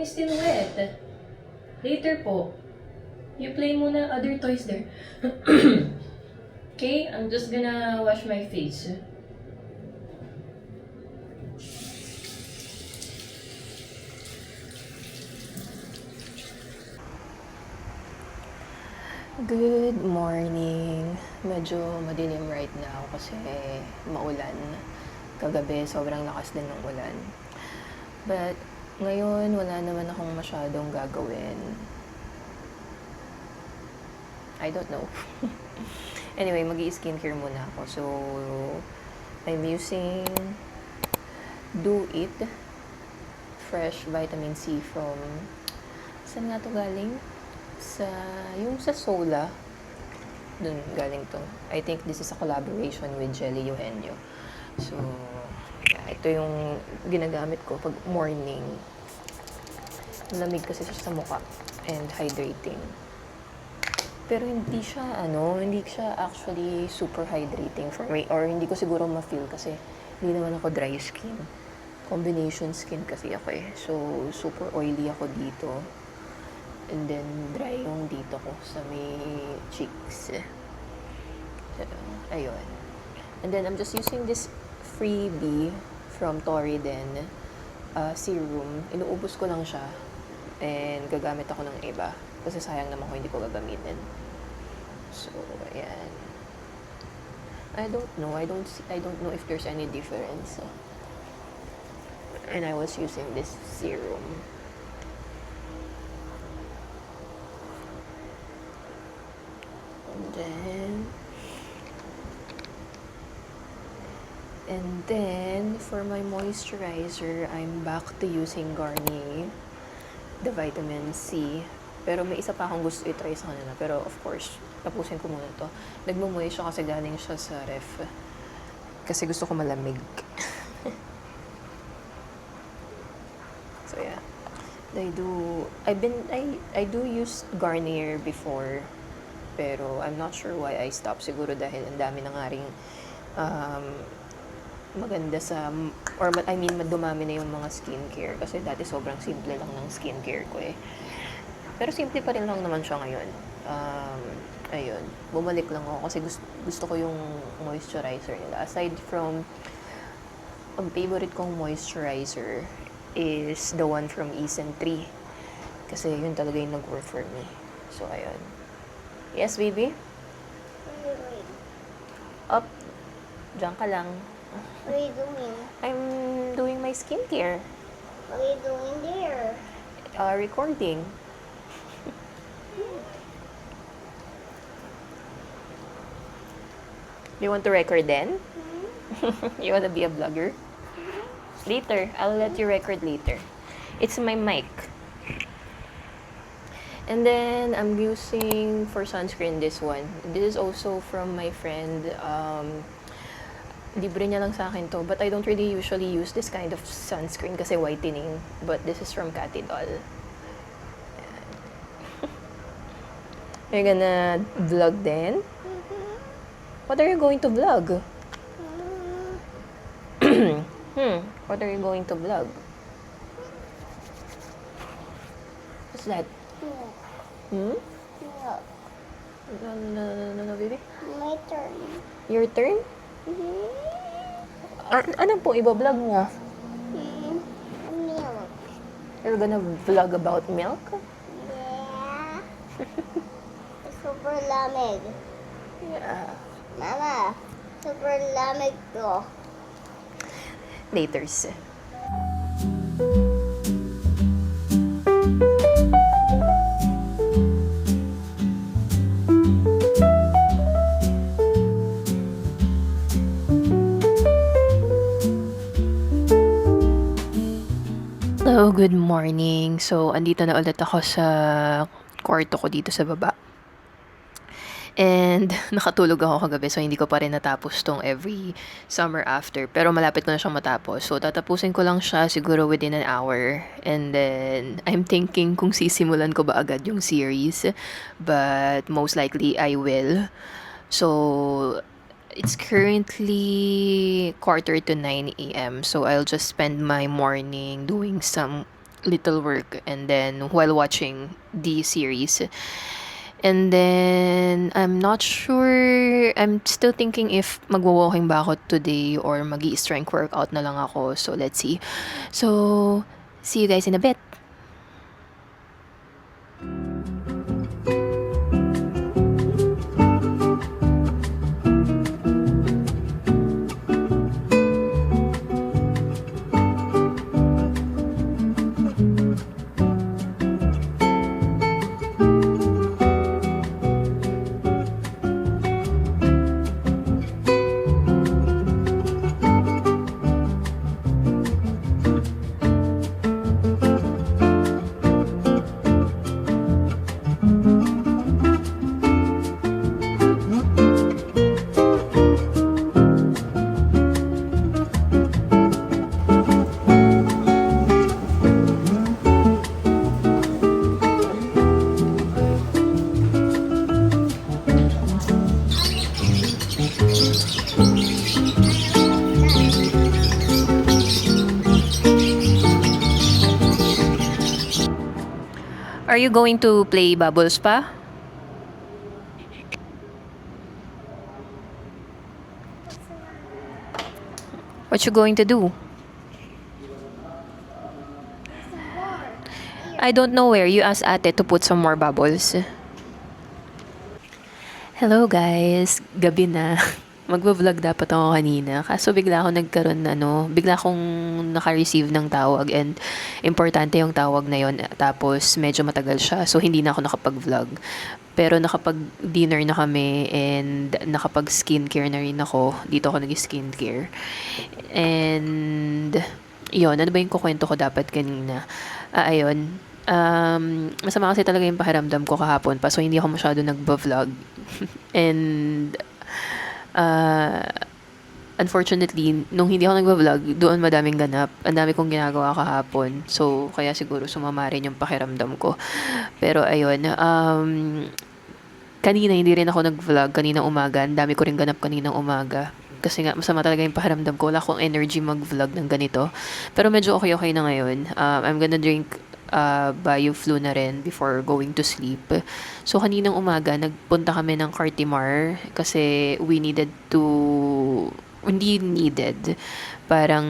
is still wet. Later po. You play muna other toys there. Okay, I'm just gonna wash my face. Good morning. Medyo madilim right now kasi maulan. Kagabi, sobrang lakas din ng ulan. But ngayon, wala naman akong masyadong gagawin. I don't know. Anyway, mag-i-skincare muna ako. So, I'm using Do It Fresh Vitamin C from... Saan nga to galing? Yung sa Sola. Dun galing to. I think this is a collaboration with Jelly Eugenio. So, yeah, ito yung ginagamit ko pag morning. Malamig kasi siya sa mukha and hydrating. Pero hindi siya actually super hydrating for me, or hindi ko siguro ma-feel kasi hindi naman ako dry skin. Combination skin kasi ako eh. So, super oily ako dito. And then, dry yung dito ko sa may cheeks. So, ayun. And then, I'm just using this freebie from Torriden serum. Inuubos ko lang siya. And gagamit ako ng iba. Kasi sayang naman kung hindi ko gagamitin. So, ayan. I don't know. I don't know if there's any difference. And I was using this serum. And then, for my moisturizer, I'm back to using Garnier, the vitamin C. Pero may isa pa akong gusto i-try sa kanila. Pero of course, tapusin ko muna to. Nagmumoy siya kasi galing siya sa ref. Kasi gusto ko malamig. So yeah. I do use Garnier before. Pero I'm not sure why I stopped. Siguro dahil ang dami na nga ring maganda sa, or I mean, dumami na yung mga skincare. Kasi dati sobrang simple lang ng skincare ko eh. Pero simple pa rin lang naman siya ngayon. Ayun. Bumalik lang ako kasi gusto ko yung moisturizer nila. Aside from, ang favorite kong moisturizer is the one from Eason 3. Kasi yun talaga yung nag-work for me. So, ayun. Yes, baby? Up. Diyan ka lang. What are you doing? I'm doing my skincare. What are you doing there? Recording. You want to record then? You want to be a vlogger? Later. I'll let you record later. It's my mic. And then, I'm using for sunscreen this one. This is also from my friend. Libre niya lang sa akin to. But I don't really usually use this kind of sunscreen kasi whitening. But this is from Catty Doll. You're gonna vlog then? What are you going to vlog? What are you going to vlog? What's that? No, baby? My turn. Your turn? Ano po iba-vlog mo? Milk. You're gonna vlog about milk? Yeah. Super lamig. Yeah. Mama, super lamig to. Laters. Hello, good morning. So, andito na ulit ako sa kwarto ko dito sa baba. And nakatulog ako kagabi, so hindi ko pa rin natapos tong every summer after. Pero malapit ko na siyang matapos. So, tatapusin ko lang siya siguro within an hour. And then, I'm thinking kung sisimulan ko ba agad yung series. But most likely, I will. So, it's currently 8:45 a.m. So, I'll just spend my morning doing some little work and then while watching the series. And then, I'm not sure, I'm still thinking if magwo-walking ba ako today or strength workout na lang ako. So, let's see. So, see you guys in a bit. Are you going to play bubbles pa? What you going to do? I don't know where. You ask ate to put some more bubbles. Hello guys, gabi na. Magvo-vlog dapat ako kanina. Kaso bigla ako nagkaroon bigla akong naka-receive ng tawag and importante yung tawag na yon. Tapos medyo matagal siya. So hindi na ako nakapag-vlog. Pero nakapag-dinner na kami and nakapag-skincare na rin ako. Dito ako nag-skincare. And yun, ano ba yung kukwento ko dapat kanina? Ayun. Masama kasi talaga yung pakiramdam ko kahapon pa. So hindi ako masyado nagbo-vlog. And unfortunately, nung hindi ako nagba-vlog, doon madaming ganap. Ang dami kong ginagawa kahapon. So, kaya siguro sumama rin yung pakiramdam ko. Pero, ayun. Kanina, hindi rin ako nag-vlog. Kaninang umaga. Ang dami ko rin ganap kaninang umaga. Kasi nga, masama talaga yung pakiramdam ko. Wala akong energy mag-vlog ng ganito. Pero medyo okay na ngayon. I'm gonna drink BioFlu na rin before going to sleep. So, kaninang umaga, nagpunta kami ng Cartimar kasi parang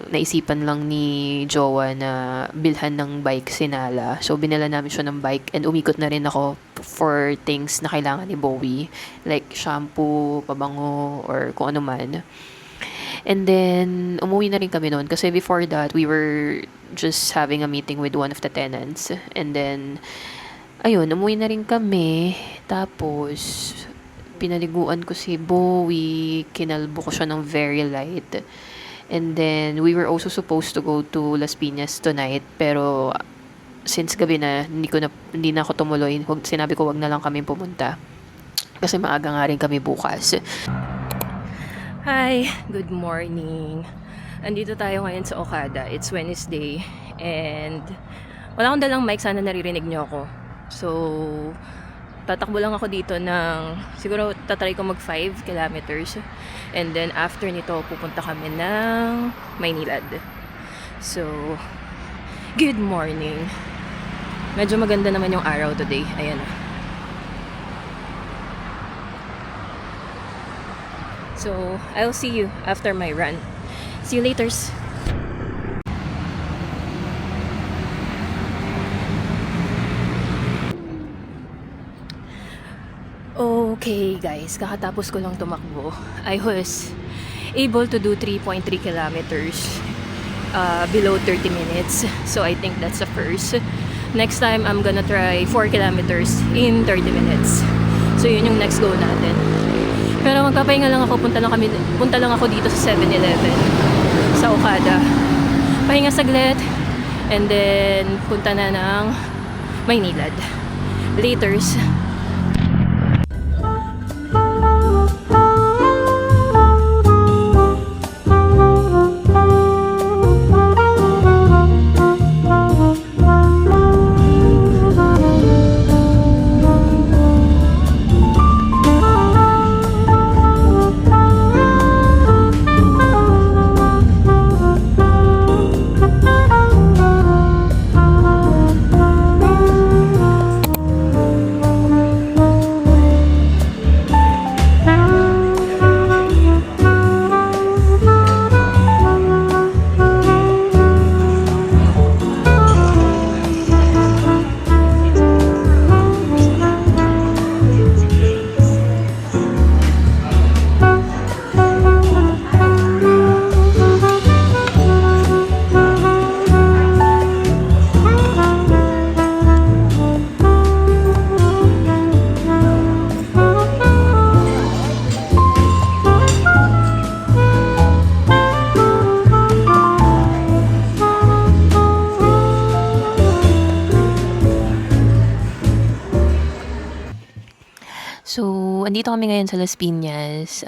naisipan lang ni Jowa na bilhan ng bike si Nala. So, binila namin siya ng bike and umikot na rin ako for things na kailangan ni Bowie. Like shampoo, pabango, or kung ano man. And then, umuwi na rin kami noon kasi before that, we were just having a meeting with one of the tenants. And then, ayun, umuwi na rin kami. Tapos, pinaliguan ko si Bowie. Kinalbo ko siya ng very light. And then, we were also supposed to go to Las Piñas tonight. Pero, since gabi na, hindi na ako tumuloy. Sinabi ko, wag na lang kami pumunta. Kasi maaga nga rin kami bukas. Hi, good morning. Andito tayo ngayon sa Okada. It's Wednesday and wala akong dalang mic, sana naririnig nyo ako. So, tatakbo lang ako dito siguro tatry ko mag 5 kilometers and then after nito pupunta kami ng Maynilad. So, good morning. Medyo maganda naman yung araw today. Ayan. So, I'll see you after my run. See you later. Okay guys, kakatapos ko lang tumakbo. I was able to do 3.3 kilometers below 30 minutes. So, I think that's a first. Next time, I'm gonna try 4 kilometers in 30 minutes. So, yun yung next goal natin. Pero magpapahinga lang ako, punta lang ako dito sa 7-Eleven sa Okada. Pahinga saglit and then punta na ng Maynilad. Laters. nandito kami ngayon sa Las Piñas.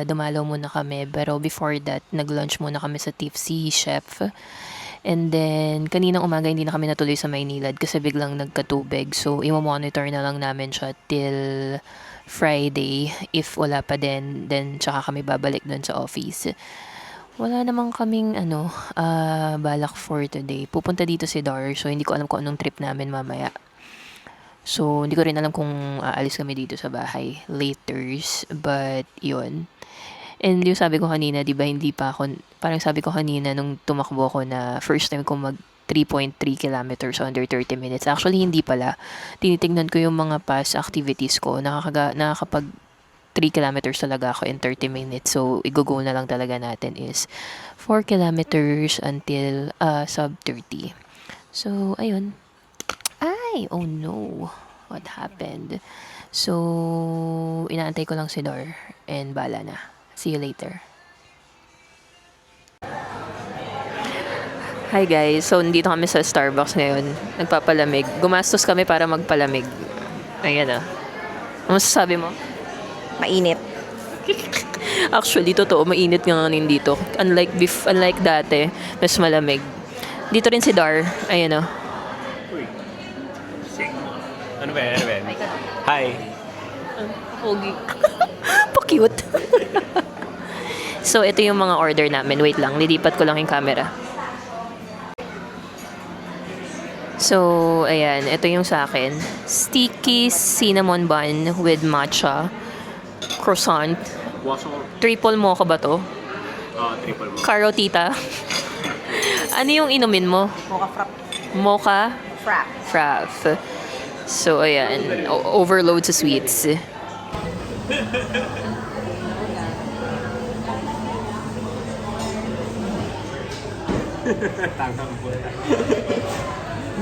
Dumalaw muna kami. Pero before that, nag-lunch muna kami sa Tipsy Chef. And then, kaninang umaga hindi na kami natuloy sa Maynilad kasi biglang nagkatubig. So, i-monitor na lang namin siya till Friday. If wala pa din, then tsaka kami babalik dun sa office. Wala namang kaming balak for today. Pupunta dito si Dar, so hindi ko alam kung anong trip namin mamaya. So, hindi ko rin alam kung aalis kami dito sa bahay laters. But, yun. And yung sabi ko kanina, di ba, hindi pa ako, parang sabi ko kanina nung tumakbo ko na first time ko mag 3.3 kilometers under 30 minutes. Actually, hindi pala. Tinitignan ko yung mga past activities ko. Nakakapag 3 kilometers talaga ako in 30 minutes. So, i-go na lang talaga natin is 4 kilometers until sub 30. So, ayun. Ay, oh no. What happened? So, inaantay ko lang si Dor and bala na. See you later. Hi guys. So, nandito kami sa Starbucks ngayon. Nagpapalamig. Gumastos kami para magpalamig. Ayan ah. Ano masasabi mo? Mainit. Actually, totoo. Mainit nga ngayon dito. Unlike dati, mas malamig. Dito rin si Dar. Ayan ah. Ano ba yan? Hi. Pogi. Pa-cute. So, ito yung mga order namin. Wait lang, nilipat ko lang yung camera. So, ayan. Ito yung sa akin. Sticky cinnamon bun with matcha. Croissant. Triple mocha ba to? Triple mo. Caro tita. Ano yung inumin mo? Mocha frap. Mocha? Frap. Frap. So, ayan. Overload sa sweets.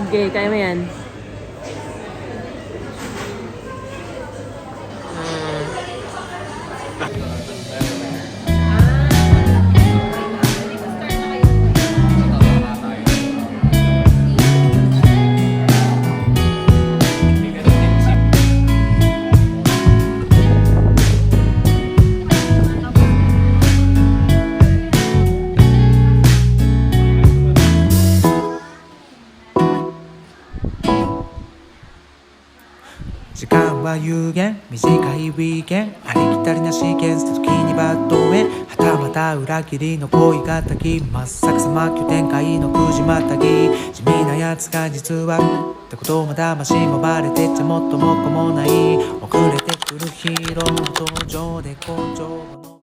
Okay, kaya mo yan.時間は有限短いウィーケンありきたりなシーケンスで時にバッドウェイはたまた裏切りの恋がたき真っ逆さま急展開のくじまたぎ地味なやつが実はってことまだましもバレてっちゃもっともっともない遅れてくるヒーローの登場で根性の